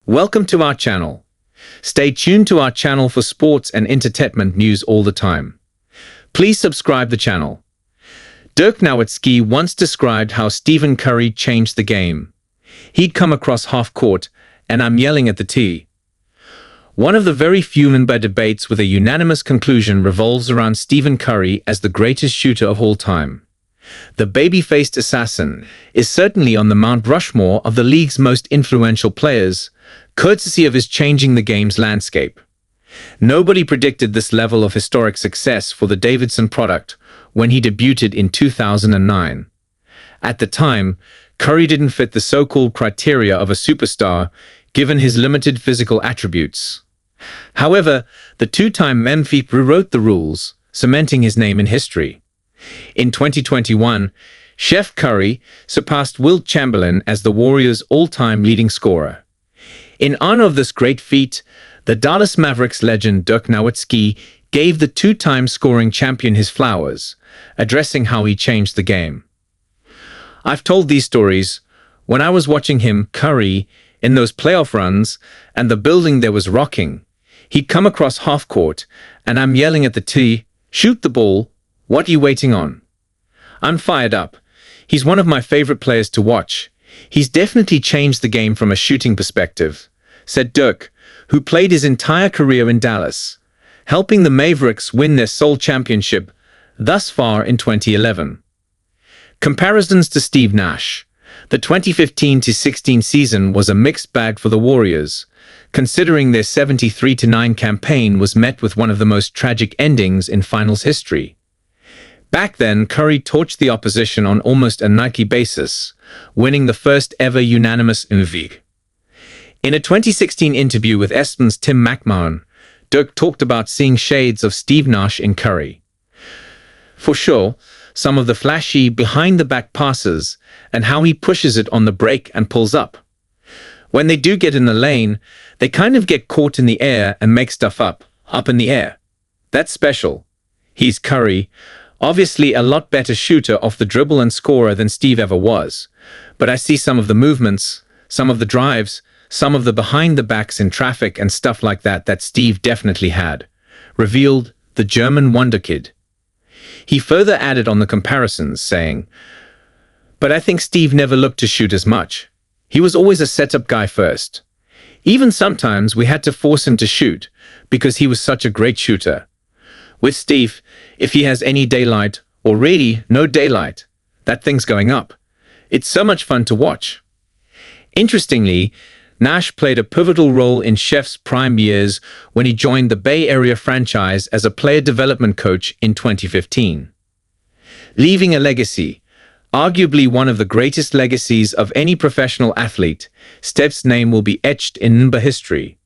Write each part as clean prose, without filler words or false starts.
Welcome to our channel. Stay tuned to our channel for sports and entertainment news all the time. Please subscribe the channel. Dirk Nowitzki once described how Stephen Curry changed the game. He'd come across half court, and I'm yelling at the tee. One of the very few NBA debates with a unanimous conclusion revolves around Stephen Curry as the greatest shooter of all time. The baby-faced assassin is certainly on the Mount Rushmore of the league's most influential players, courtesy of his changing the game's landscape. Nobody predicted this level of historic success for the Davidson product when he debuted in 2009. At the time, Curry didn't fit the so-called criteria of a superstar, given his limited physical attributes. However, the two-time MVP rewrote the rules, cementing his name in history. In 2021, Chef Curry surpassed Wilt Chamberlain as the Warriors' all-time leading scorer. In honor of this great feat, the Dallas Mavericks legend Dirk Nowitzki gave the two-time scoring champion his flowers, addressing how he changed the game. "I've told these stories when I was watching him, Curry, in those playoff runs, and the building there was rocking. He'd come across half court, and I'm yelling at the tee, 'Shoot the ball, what are you waiting on?' I'm fired up. He's one of my favorite players to watch. He's definitely changed the game from a shooting perspective," said Dirk, who played his entire career in Dallas, helping the Mavericks win their sole championship thus far in 2011. Comparisons to Steve Nash. The 2015-16 season was a mixed bag for the Warriors, considering their 73-9 campaign was met with one of the most tragic endings in finals history. Back then, Curry torched the opposition on almost a nightly basis, winning the first ever unanimous MVP. In a 2016 interview with ESPN's Tim McMahon, Dirk talked about seeing shades of Steve Nash in Curry. "For sure, some of the flashy behind-the-back passes and how he pushes it on the break and pulls up. When they do get in the lane, they kind of get caught in the air and make stuff up in the air. That's special. He's Curry, obviously a lot better shooter off the dribble and scorer than Steve ever was. But I see some of the movements, some of the drives, some of the behind-the-backs in traffic and stuff like that Steve definitely had," revealed the German wonder kid. He further added on the comparisons, saying, "But I think Steve never looked to shoot as much. He was always a setup guy first. Even sometimes we had to force him to shoot because he was such a great shooter. With Steve, if he has any daylight, or really no daylight, that thing's going up. It's so much fun to watch." Interestingly, Nash played a pivotal role in Chef's prime years when he joined the Bay Area franchise as a player development coach in 2015. Leaving a legacy, arguably one of the greatest legacies of any professional athlete, Steph's name will be etched in NBA history.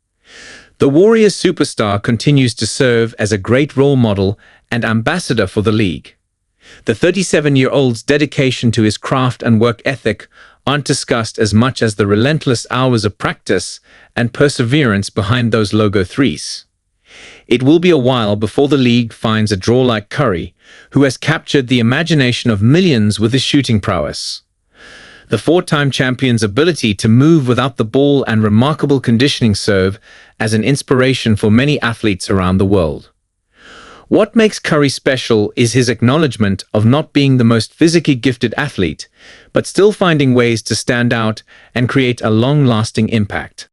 The Warriors superstar continues to serve as a great role model and ambassador for the league. The 37-year-old's dedication to his craft and work ethic aren't discussed as much as the relentless hours of practice and perseverance behind those logo threes. It will be a while before the league finds a draw like Curry, who has captured the imagination of millions with his shooting prowess. The four-time champion's ability to move without the ball and remarkable conditioning serve as an inspiration for many athletes around the world. What makes Curry special is his acknowledgement of not being the most physically gifted athlete, but still finding ways to stand out and create a long-lasting impact.